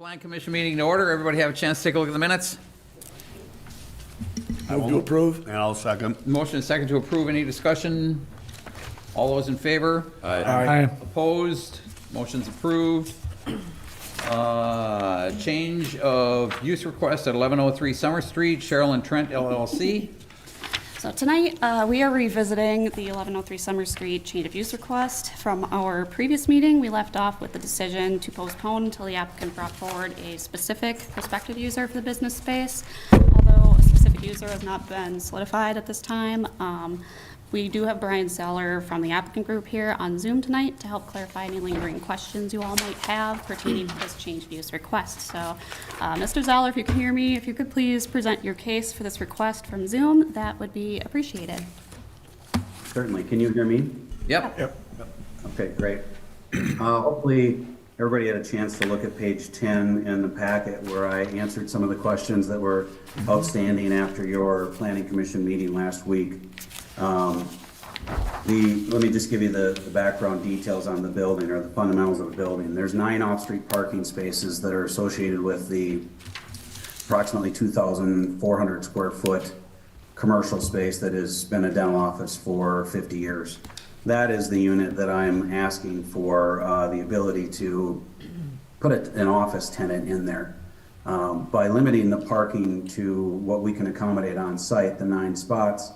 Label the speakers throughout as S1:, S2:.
S1: Plan Commission meeting to order. Everybody have a chance to take a look at the minutes?
S2: Move to approve.
S3: And I'll second.
S1: Motion and second to approve. Any discussion? All those in favor?
S2: Aye.
S1: Opposed? Motion's approved. Change of use request at 1103 Summer Street, Cheryl and Trent LLC.
S4: So tonight, we are revisiting the 1103 Summer Street change of use request. From our previous meeting, we left off with the decision to postpone until the applicant brought forward a specific prospective user for the business space. Although a specific user has not been solidified at this time, we do have Brian Zeller from the applicant group here on Zoom tonight to help clarify any lingering questions you all might have pertaining to this change of use request. So, Mr. Zeller, if you can hear me, if you could please present your case for this request from Zoom, that would be appreciated.
S5: Certainly. Can you hear me?
S1: Yep.
S5: Okay, great. Hopefully, everybody had a chance to look at page 10 in the packet where I answered some of the questions that were outstanding after your Planning Commission meeting last week. Let me just give you the background details on the building, or the fundamentals of the building. There's 9 off-street parking spaces that are associated with the approximately 2,400 square foot commercial space that has been a dental office for 50 years. That is the unit that I'm asking for the ability to put an office tenant in there. By limiting the parking to what we can accommodate on site, the 9 spots,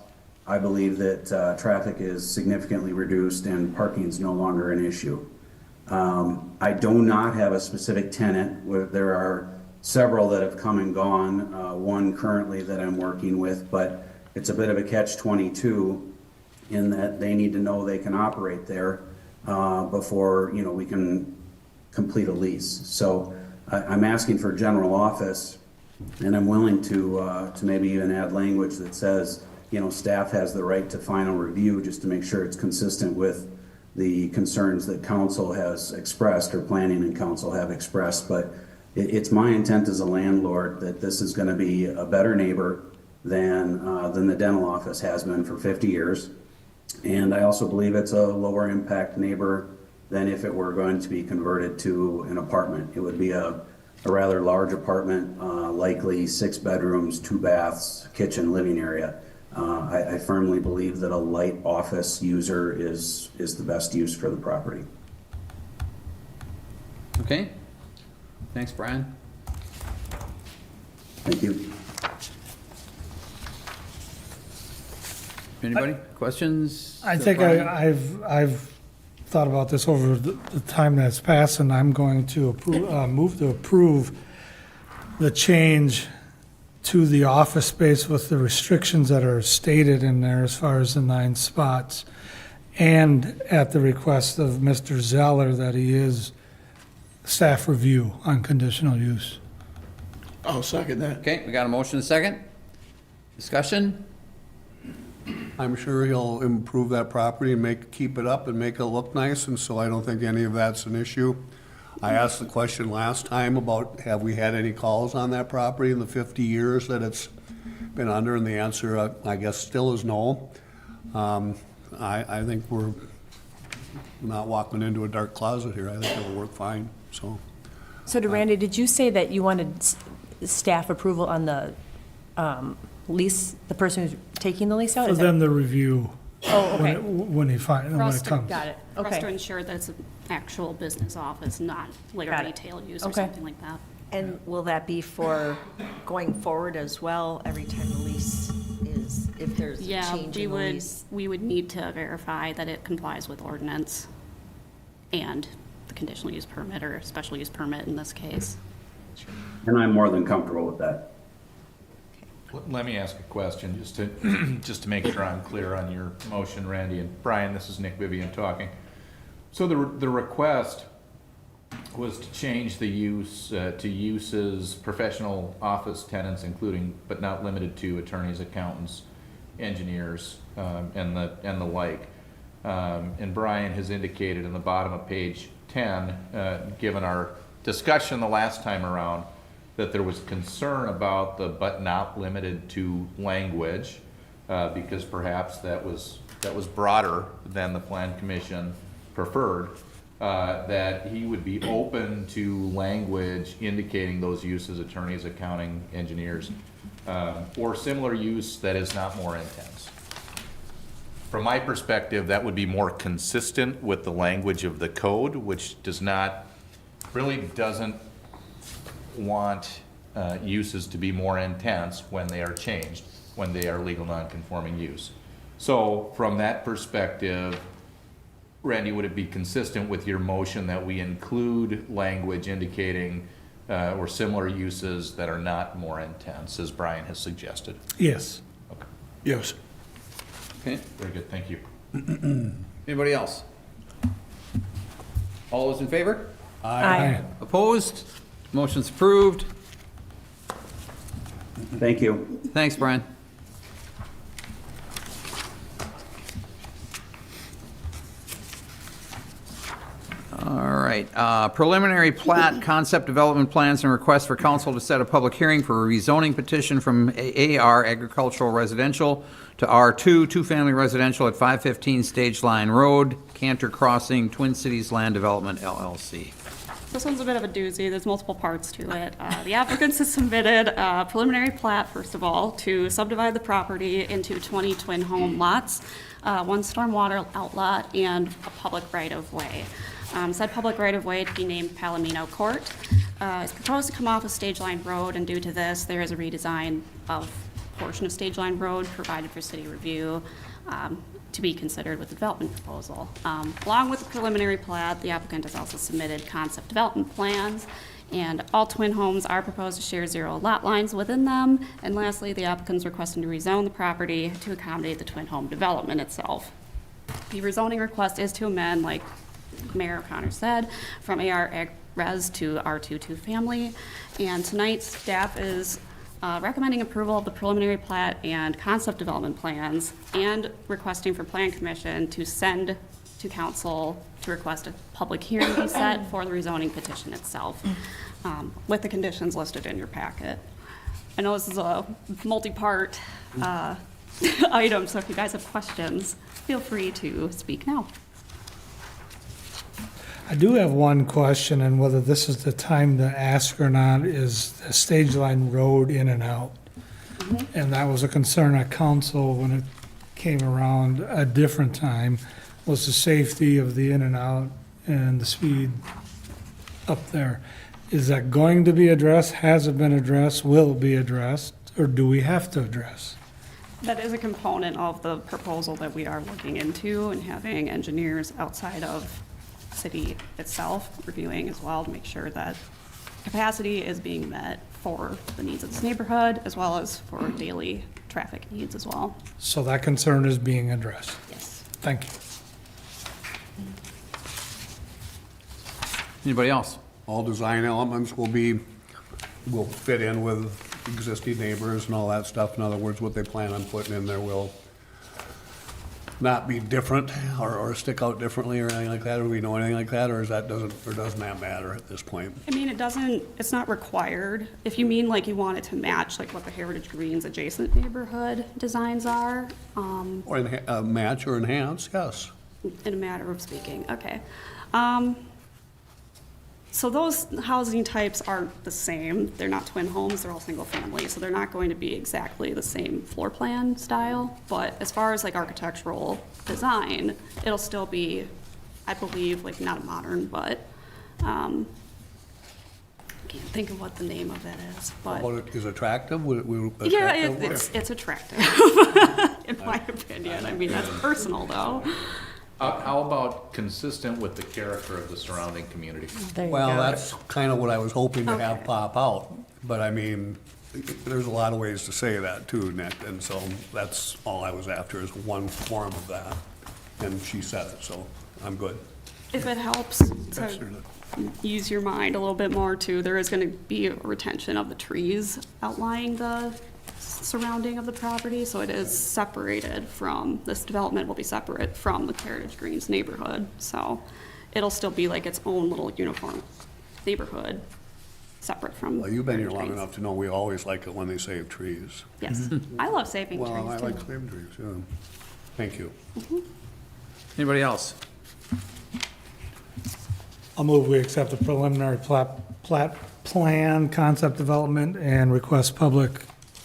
S5: I believe that traffic is significantly reduced and parking is no longer an issue. I do not have a specific tenant. There are several that have come and gone, one currently that I'm working with, but it's a bit of a catch-22 in that they need to know they can operate there before we can complete a lease. So I'm asking for general office, and I'm willing to maybe even add language that says, staff has the right to final review just to make sure it's consistent with the concerns that council has expressed, or planning and council have expressed. But it's my intent as a landlord that this is going to be a better neighbor than the dental office has been for 50 years. And I also believe it's a lower impact neighbor than if it were going to be converted to an apartment. It would be a rather large apartment, likely 6 bedrooms, 2 baths, kitchen, living area. I firmly believe that a light office user is the best use for the property.
S1: Okay. Thanks, Brian.
S5: Thank you.
S1: Anybody? Questions?
S2: I think I've thought about this over the time that's passed, and I'm going to move to approve the change to the office space with the restrictions that are stated in there as far as the 9 spots, and at the request of Mr. Zeller that he is staff review on conditional use.
S3: I'll second that.
S1: Okay, we got a motion and a second. Discussion?
S3: I'm sure he'll improve that property and keep it up and make it look nice, and so I don't think any of that's an issue. I asked the question last time about, have we had any calls on that property in the 50 years that it's been under, and the answer, I guess, still is no. I think we're not walking into a dark closet here. I think it'll work fine, so.
S6: So to Randy, did you say that you wanted staff approval on the lease, the person who's taking the lease out?
S2: For
S6: Is that-
S2: them to review
S6: Oh, okay.
S2: when it comes.
S6: Got it.
S4: For us to
S6: Okay.
S4: ensure that it's an actual business office, not like a
S6: Got it.
S4: retail use or
S6: Okay.
S4: something like that.
S7: And will that be for going forward as well, every time the lease is, if there's a
S4: Yeah,
S7: change
S4: we
S7: in the
S4: would,
S7: lease?
S4: we would need to verify that it complies with ordinance and the conditional use permit or special use permit in this case.
S5: And I'm more than comfortable with that.
S8: Let me ask a question, just to make sure I'm clear on your motion, Randy. And Brian, this is Nick Vivian talking. So the request was to change the use to uses professional office tenants, including but not limited to attorneys, accountants, engineers, and the like. And Brian has indicated in the bottom of page 10, given our discussion the last time around, that there was concern about the but not limited to language, because perhaps that was broader than the Plan Commission preferred. that he would be open to language indicating those uses, attorneys, accounting, engineers, or similar use that is not more intense. From my perspective, that would be more consistent with the language of the code, which really doesn't want uses to be more intense when they are changed, when they are legal non-conforming use. So from that perspective, Randy, would it be consistent with your motion that we include language indicating or similar uses that are not more intense, as Brian has suggested?
S2: Yes.
S8: Okay,
S3: Yes.
S1: Okay,
S8: very good, thank you.
S1: anybody else? All those in favor?
S2: Aye.
S1: Opposed? Motion's approved.
S5: Thank you.
S1: Thanks, Brian. All right, preliminary plat, concept development plans, and request for council to set a public hearing for a rezoning petition from AR agricultural residential to R2, two-family residential at 515 Stage Line Road, Cantor Crossing, Twin Cities Land Development LLC.
S4: This one's a bit of a doozy. There's multiple parts to it. The applicants have submitted a preliminary plat, first of all, to subdivide the property into 20 twin home lots, one stormwater outlet, and a public right-of-way. Said public right-of-way to be named Palomino Court. It's proposed to come off of Stage Line Road, and due to this, there is a redesign of a portion of Stage Line Road provided for city review to be considered with the development proposal. Along with the preliminary plat, the applicant has also submitted concept development plans, and all twin homes are proposed to share 0 lot lines within them. And lastly, the applicant is requesting to rezone the property to accommodate the twin home development itself. The rezoning request is to amend, like Mayor O'Connor said, from AR Ag Res to R2 two-family. And tonight, staff is recommending approval of the preliminary plat and concept development plans, and requesting for Plan Commission to send to council to request a public hearing be set for the rezoning petition itself, with the conditions listed in your packet. I know this is a multi-part item, so if you guys have questions, feel free to speak now.
S2: I do have one question, and whether this is the time to ask or not, is the Stage Line Road in and out. And that was a concern at council when it came around a different time, was the safety of the in and out and the speed up there. Is that going to be addressed? Has it been addressed? Will it be addressed? Or do we have to address?
S4: That is a component of the proposal that we are looking into, and having engineers outside of city itself reviewing as well to make sure that capacity is being met for the needs of this neighborhood as well as for daily traffic needs as well.
S2: So that concern is being addressed.
S4: Yes.
S2: Thank you.
S1: Anybody else?
S3: All design elements will fit in with existing neighbors and all that stuff. In other words, what they plan on putting in there will not be different or stick out differently or anything like that? Do we know anything like that, or doesn't that matter at this point?
S4: I mean, it's not required. If you mean like you want it to match like what the Heritage Greens adjacent neighborhood designs are,
S3: Or match or enhance, yes.
S4: in a matter of speaking, okay. So those housing types aren't the same. They're not twin homes, they're all single family, so they're not going to be exactly the same floor plan style. But as far as like architectural design, it'll still be, I believe, like not modern, but, I can't think of what the name of it is, but.
S3: What is attractive?
S4: Yeah,
S3: Attractive?
S4: it's attractive, in my opinion. I mean, that's personal though.
S8: How about consistent with the character of the surrounding community?
S6: There you
S3: Well,
S6: go.
S3: that's kind of what I was hoping to have
S4: Okay.
S3: pop out. But I mean, there's a lot of ways to say that too, Nick. And so that's all I was after, is one form of that. And she said it, so I'm good.
S4: If it helps to use your mind a little bit more too, there is gonna be a retention of the trees outlining the surrounding of the property, so it is separated from, this development will be separate from the Heritage Greens neighborhood, so it'll still be like its own little uniform neighborhood, separate from.
S3: Well, you've been here
S4: Heritage
S3: long
S4: Greens.
S3: enough to know we always like it when they save trees.
S4: Yes, I love saving trees
S3: Well, I like
S4: too.
S3: saving trees, yeah. Thank you.
S1: Anybody else?
S2: I'll move we accept the preliminary plat plan, concept development, and request public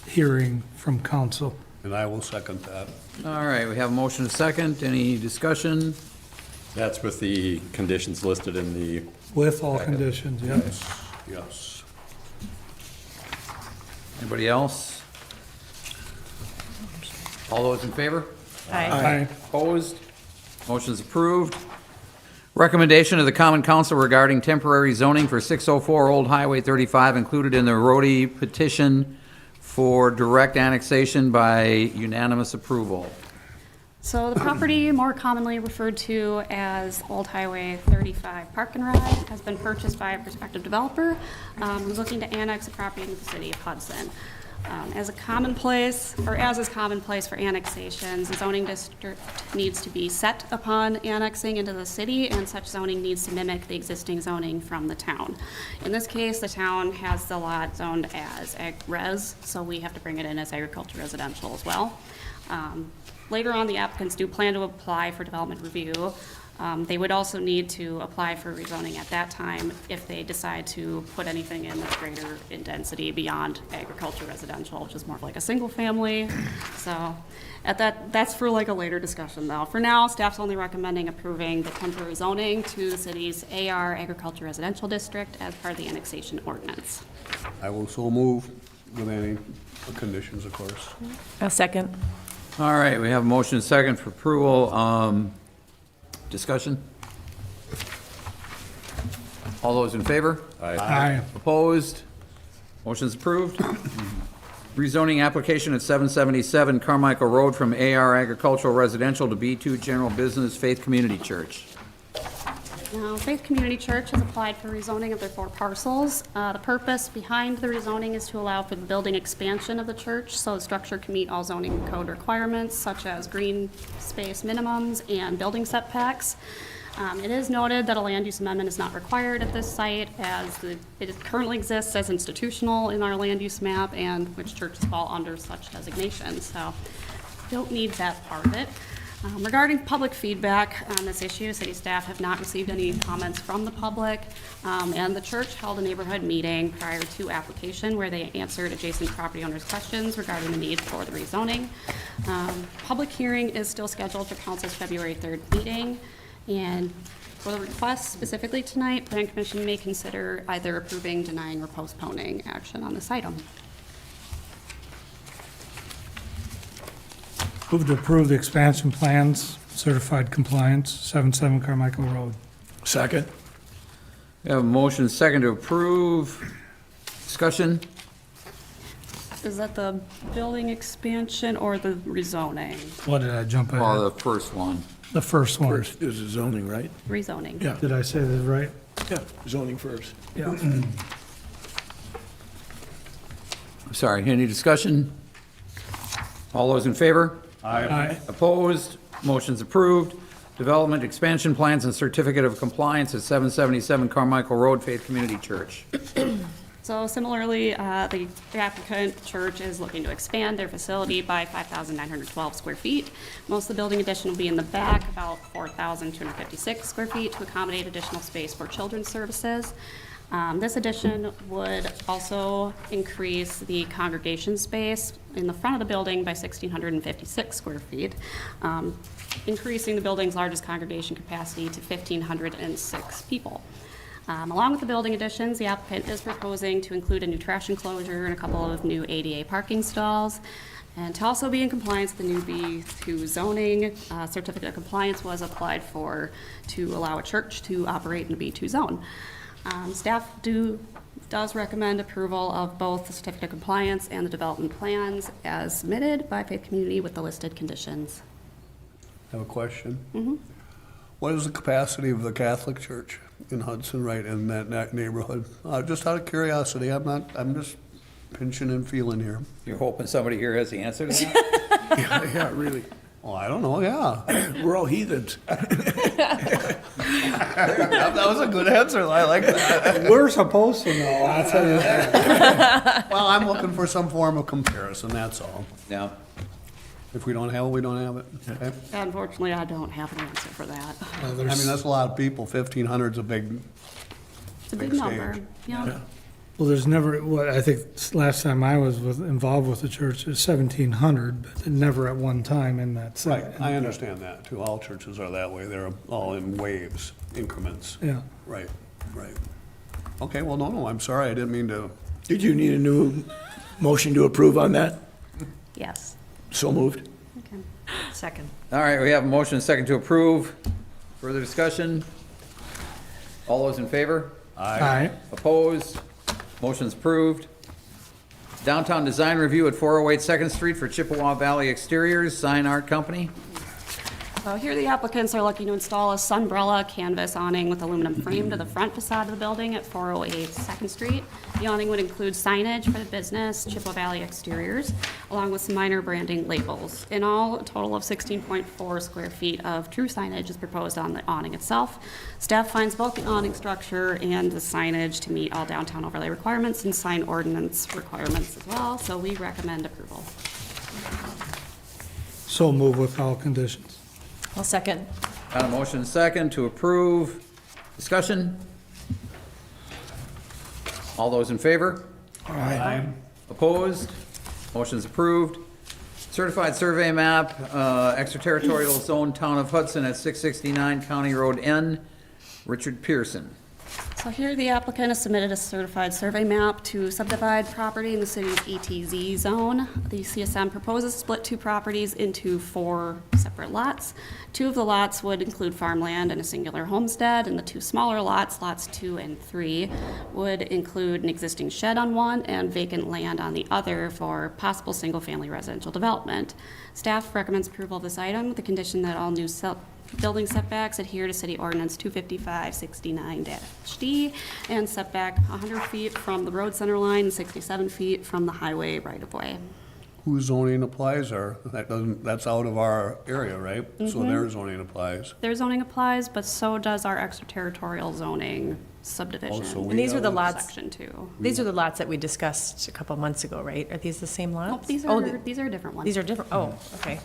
S2: hearing from council.
S3: And I will second that.
S1: All right, we have a motion and a second. Any discussion?
S9: That's with the conditions listed in the,
S2: With all conditions, yep.
S3: Yes.
S1: Anybody else? All those in favor?
S2: Aye.
S1: Opposed? Motion's approved. Recommendation of the Common Council regarding temporary zoning for 604 Old Highway 35 included in the Rhodey petition for direct annexation by unanimous approval.
S4: So the property, more commonly referred to as Old Highway 35 Park and Ride, has been purchased by a prospective developer who's looking to annex a property into the city of Hudson. As is commonplace for annexations, the zoning district needs to be set upon annexing into the city, and such zoning needs to mimic the existing zoning from the town. In this case, the town has the lot zoned as ag res, so we have to bring it in as agriculture residential as well. Later on, the applicants do plan to apply for development review. They would also need to apply for rezoning at that time if they decide to put anything in that's greater in density beyond agriculture residential, which is more like a single family. So that's for like a later discussion though. For now, staff's only recommending approving the temporary zoning to the city's AR agriculture residential district as part of the annexation ordinance.
S3: I will so move with any conditions, of course.
S6: A second.
S1: All right, we have a motion and a second for approval. Discussion? All those in favor?
S2: Aye.
S1: Opposed? Motion's approved. Rezoning application at 777 Carmichael Road from AR Agricultural Residential to B2 General Business Faith Community Church.
S4: Now, Faith Community Church has applied for rezoning of their 4 parcels. The purpose behind the rezoning is to allow for the building expansion of the church, so the structure can meet all zoning code requirements, such as green space minimums and building setbacks. It is noted that a land use amendment is not required at this site, as it currently exists as institutional in our land use map, and which churches fall under such designation, so don't need that part of it. Regarding public feedback on this issue, city staff have not received any comments from the public, and the church held a neighborhood meeting prior to application where they answered adjacent property owners' questions regarding the need for the rezoning. Public hearing is still scheduled for council's February 3rd meeting, and for the request specifically tonight, Plan Commission may consider either approving, denying, or postponing action on this item.
S2: Move to approve the expansion plans, certified compliance, 77 Carmichael Road.
S10: Second.
S1: We have a motion and a second to approve. Discussion?
S4: Is that the building expansion or the rezoning?
S2: What did I jump
S1: Well,
S2: ahead?
S1: the first one.
S2: The first one.
S10: First is the zoning, right?
S4: Rezoning.
S10: Yeah,
S2: Did I say that right?
S10: yeah, zoning first.
S2: Yeah.
S1: Sorry, any discussion? All those in favor?
S2: Aye.
S1: Opposed? Motion's approved. Development expansion plans and certificate of compliance at 777 Carmichael Road, Faith Community Church.
S4: So similarly, the applicant church is looking to expand their facility by 5,912 square feet. Most of the building addition will be in the back, about 4,256 square feet, to accommodate additional space for children's services. This addition would also increase the congregation space in the front of the building by 1,656 square feet, increasing the building's largest congregation capacity to 1,506 people. Along with the building additions, the applicant is proposing to include a new trash enclosure and a couple of new ADA parking stalls. And to also be in compliance with the new B2 zoning, certificate of compliance was applied for to allow a church to operate in a B2 zone. Staff does recommend approval of both the certificate of compliance and the development plans as submitted by Faith Community with the listed conditions.
S3: I have a question. What is the capacity of the Catholic Church in Hudson, right in that neighborhood? Just out of curiosity, I'm just pinching and feeling here.
S1: You're hoping somebody here has the answer to that?
S10: Yeah, really.
S3: Well, I don't know, yeah.
S10: We're all heathens.
S3: That was a good answer, I like that.
S2: We're supposed to know, I'll tell you that.
S3: Well, I'm looking for some form of comparison, that's all.
S1: Yeah.
S3: If we don't have it, we don't have it. Okay?
S4: Unfortunately, I don't have an answer for that.
S3: I mean, that's a lot of people. 1,500's a big,
S4: It's a big
S3: Big
S4: number,
S3: stage.
S4: yeah.
S2: Well, there's never, what, I think last time I was involved with the church, it was 1,700, but never at one time in that
S3: right,
S2: set.
S3: I understand that too. All churches are that way. They're all in waves, increments.
S2: Yeah.
S3: Right, right. Okay, well, no, I'm sorry. I didn't mean to.
S10: Did you need a new motion to approve on that?
S4: Yes.
S10: So moved.
S4: Okay.
S7: Second.
S1: All right, we have a motion and a second to approve. Further discussion? All those in favor?
S2: Aye.
S1: Opposed? Motion's approved. Downtown design review at 408 Second Street for Chippewa Valley Exteriors, Sign Art Company.
S4: So here the applicants are looking to install a sunbrella canvas awning with aluminum frame to the front facade of the building at 408 Second Street. The awning would include signage for the business, Chippewa Valley Exteriors, along with some minor branding labels. In all, a total of 16.4 square feet of true signage is proposed on the awning itself. Staff finds both the awning structure and the signage to meet all downtown overlay requirements and sign ordinance requirements as well, so we recommend approval.
S2: So move with all conditions.
S6: I'll second.
S1: Got a motion and a second to approve. Discussion? All those in favor?
S3: Aye.
S1: Opposed? Motion's approved. Certified survey map, extraterritorial zone, town of Hudson at 669 County Road N. Richard Pearson.
S4: So here the applicant has submitted a certified survey map to subdivide property in the city's ETZ zone. The CSM proposes to split two properties into 4 separate lots. 2 of the lots would include farmland and a singular homestead, and the 2 smaller lots, lots 2 and 3, would include an existing shed on one and vacant land on the other for possible single-family residential development. Staff recommends approval of this item with the condition that all new building setbacks adhere to City Ordinance 255-69-D and setback 100 feet from the road center line and 67 feet from the highway right-of-way.
S3: Whose zoning applies or that's out of our area, right? So their zoning applies.
S4: Their zoning applies, but so does our extraterritorial zoning subdivision.
S3: Also, we
S6: And these were the
S3: have-
S6: lots,
S4: Section 2.
S6: these are the lots that we discussed a couple months ago, right? Are these the same lots?
S4: Nope, these
S6: Oh,
S4: are different ones.
S6: These are different, oh, okay.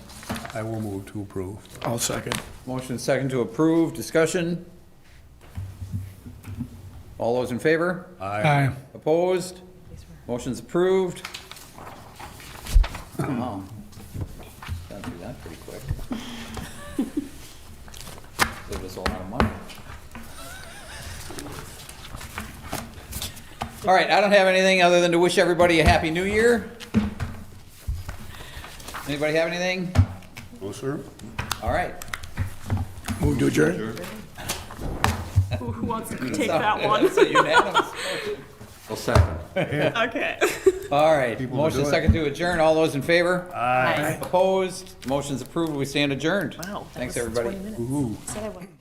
S3: I will move to approve.
S10: I'll second.
S1: Motion and second to approve. Discussion? All those in favor?
S2: Aye.
S1: Opposed? Motion's approved. Wow. Got through that pretty quick. Saved us a lot of money. All right, I don't have anything other than to wish everybody a happy new year. Anybody have anything?
S3: No, sir?
S1: All right.
S10: Move to adjourn?
S4: Who wants to take that one?
S1: It's a unanimous.
S8: Well, second.
S4: Okay.
S1: All right,
S3: People to
S1: motion
S3: do it.
S1: second to adjourn. All those in favor?
S6: Aye.
S1: Opposed? Motion's approved. We stand adjourned.
S6: Wow. that
S1: Thanks,
S6: was
S1: everybody.
S6: 20 minutes.
S3: Ooh.
S6: Said I wanted to do-